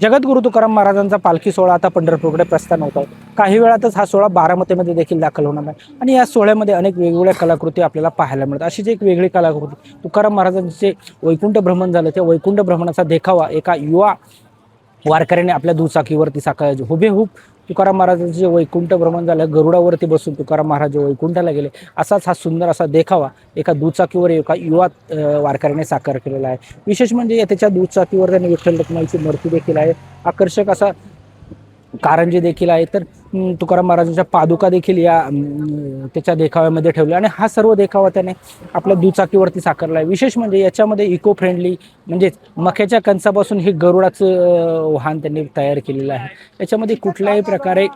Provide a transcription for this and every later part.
जगद्गुरु तुकाराम महाराजांचा पालखी सोहळा आता पंढरपूरकडे प्रस्थान होत आहे. काही वेळातच हा सोहळा बारामतीमध्ये देखील दाखल होणार आहे आणि या सोहळ्यामध्ये अनेक वेगवेगळ्या कलाकृती आपल्याला पाहायला मिळतात. अशीच एक वेगळी कलाकृती तुकाराम महाराजांचे वैकुंठ भ्रमण झालं, त्या वैकुंठ भ्रमणाचा देखावा एका युवा वारकऱ्याने आपल्या दुचाकीवरती साकारले. हुबेहूब तुकाराम महाराजांचे जे वैकुंठ भ्रमण झालं, गरुडावरती बसून तुकाराम महाराज वैकुंठाला गेले, असाच हा सुंदर असा देखावा एका दुचाकीवर एका युवा वारकऱ्याने साकार केलेला आहे. विशेष म्हणजे त्याच्या दुचाकीवर त्यांनी विठ्ठल रखुमाईची मूर्ती देखील आहे. आकर्षक असा कारंजे देखील आहे. तर तुकाराम महाराजांच्या पादुका देखील या त्याच्या देखाव्यामध्ये ठेवल्या आणि हा सर्व देखावा त्याने आपल्या दुचाकीवरती साकारला आहे. विशेष म्हणजे याच्यामध्ये इको फ्रेंडली म्हणजेच मक्याच्या कणसापासून हे गरुडाचं वाहन त्यांनी तयार केलेलं आहे. याच्यामध्ये कुठल्याही प्रकारे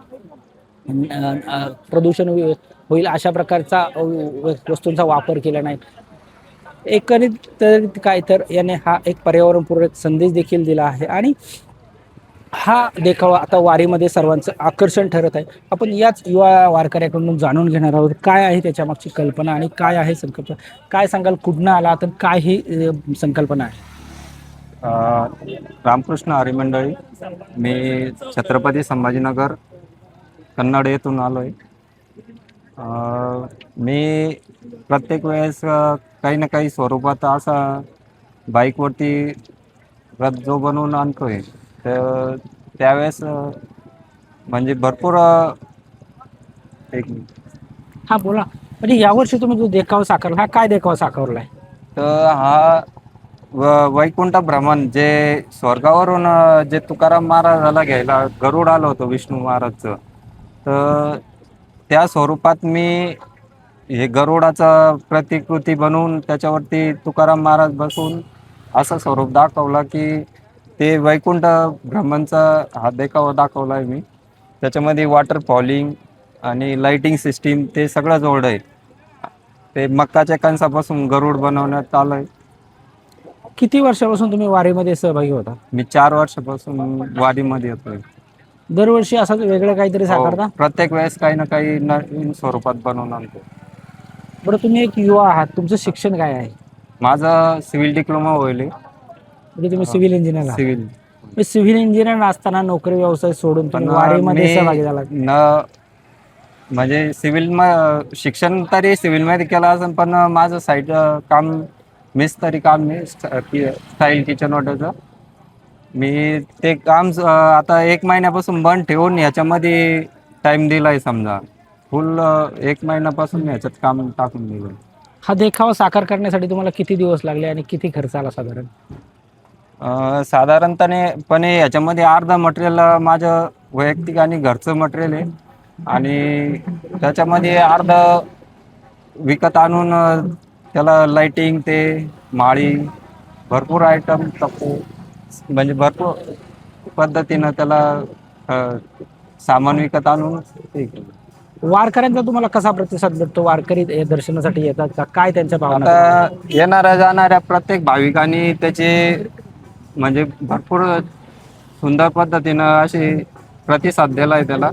प्रदूषण होईल अशा प्रकारचा वस्तूंचा वापर केला नाही. एकंदरीत काय तर याने हा एक पर्यावरणपूरक संदेश देखील दिला आहे आणि हा देखावा आता वारीमध्ये सर्वांचं आकर्षण ठरत आहे. आपण याच युवा वारकऱ्याकडून जाणून घेणार आहोत काय आहे त्याच्या मागची कल्पना आणि काय आहे संकल्पना. काय सांगाल, कुठनं आला तर काय ही संकल्पना आहे? रामकृष्ण हरी मंडळी. मी छत्रपती संभाजीनगर कन्नड येथून आलो आहे. मी प्रत्येक वेळेस काही ना काही स्वरूपात असा बाईकवरती रथ जो बनवून आणतोय, तर त्यावेळेस म्हणजे भरपूर एक हा बोला. म्हणजे यावर्षी तुम्ही जो देखावा साकारला, हा काय देखावा साकारला आहे? तर हा वैकुंठ भ्रमण जे स्वर्गावरून जे तुकाराम महाराजाला घ्यायला गरुड आलं होतं विष्णू महाराजचं, तर त्या स्वरूपात मी हे गरुडाचं प्रतिकृती बनवून त्याच्यावरती तुकाराम महाराज बसून असं स्वरूप दाखवलं की ते वैकुंठ भ्रमणचा हा देखावा दाखवला आहे मी. त्याच्यामध्ये वॉटर फॉलिंग आणि लाइटिंग सिस्टीम ते सगळं जोडलं आहे. ते मक्काच्या कणसापासून गरुड बनवण्यात आलं आहे. किती वर्षापासून तुम्ही वारीमध्ये सहभागी होता? मी 4 वर्षापासून वारीमध्ये येतोय. दरवर्षी असंच वेगळं काहीतरी हो, साकारता? प्रत्येक वेळेस काही ना काही नवीन स्वरूपात बनवून आणतो. बरं, तुम्ही एक युवा आहात, तुमचं शिक्षण काय आहे? माझा सिव्हिल डिप्लोमा होईल. म्हणजे तुम्ही सिव्हिल इंजिनियर आहात. सिव्हिल. सिव्हिल इंजिनियर असताना नोकरी व्यवसाय सोडून पण तुम्ही वारीमध्ये मी सहभागी झाला? म्हणजे शिक्षण तरी सिव्हिलमध्ये केलं असेल, पण माझं साईड काम मिस्त्री काम मी स्टाईल किचन हॉटेलचं मी ते काम आता 1 महिन्यापासून बंद ठेवून ह्याच्यामध्ये टाइम दिलाय. समजा फुल 1 महिन्यापासून ह्याच्यात काम टाकून दिलं. हा देखावा साकार करण्यासाठी तुम्हाला किती दिवस लागले आणि किती खर्च आला साधारण? साधारणपणे ह्याच्यामध्ये अर्ध मटेरियल माझं वैयक्तिक आणि घरचं मटेरियल आहे आणि त्याच्यामध्ये अर्ध विकत आणून त्याला लाइटिंग ते माळी भरपूर आयटम टाकू, म्हणजे भरपूर पद्धतीनं त्याला सामान विकत आणून ते केलं. वारकऱ्यांचा तुम्हाला कसा प्रतिसाद भेटतो? वारकरी दर्शनासाठी येतात का? काय त्यांच्या भावना? आता येणाऱ्या जाणाऱ्या प्रत्येक भाविकांनी त्याचे म्हणजे भरपूर सुंदर पद्धतीनं अशी प्रतिसाद दिला आहे त्याला.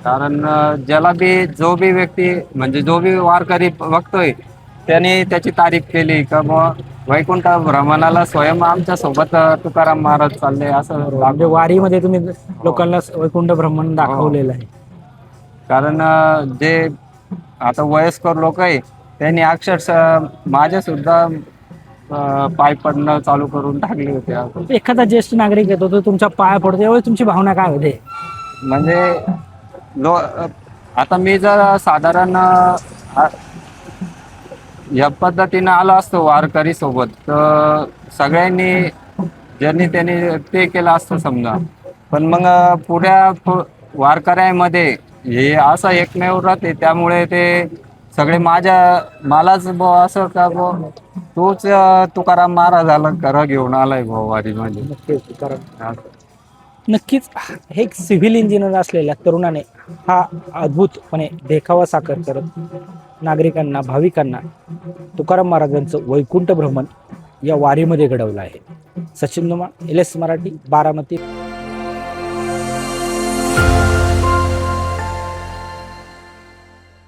कारण ज्याला बी जो बी व्यक्ती म्हणजे जो बी वारकरी बघतोय त्याने त्याची तारीफ केली का मग वैकुंठ भ्रमणाला स्वयं आमच्या सोबत तुकाराम महाराज चालले असं म्हणजे वारीमध्ये तुम्ही लोकांना वैकुंठ भ्रमण दाखवलेलं आहे. कारण जे आता वयस्कर लोक आहे त्यांनी अक्षरशः माझ्या सुद्धा पाय पडणं चालू करून टाकले होते. एखादा ज्येष्ठ नागरिक येतो तो तुमच्या पाया पडतो, त्यावेळी तुमची भावना काय होते? म्हणजे आता मी जर साधारण या पद्धतीनं आलो असतो वारकरी सोबत, तर सगळ्यांनी ज्यांनी त्यांनी ते केलं असतं समजा. पण मग पुढ्या वारकऱ्यामध्ये हे असं एकमेव राहते, त्यामुळे ते सगळे मलाच असं का तूच तुकाराम महाराजाला खरं घेऊन आलाय वारीमध्ये. नक्कीच हे एक सिव्हिल इंजिनियर असलेल्या तरुणाने हा अद्भुतपणे देखावा साकार करत नागरिकांना, भाविकांना तुकाराम महाराजांचं वैकुंठ भ्रमण या वारीमध्ये घडवलं आहे. सचिन नुमा, LS मराठी, बारामती.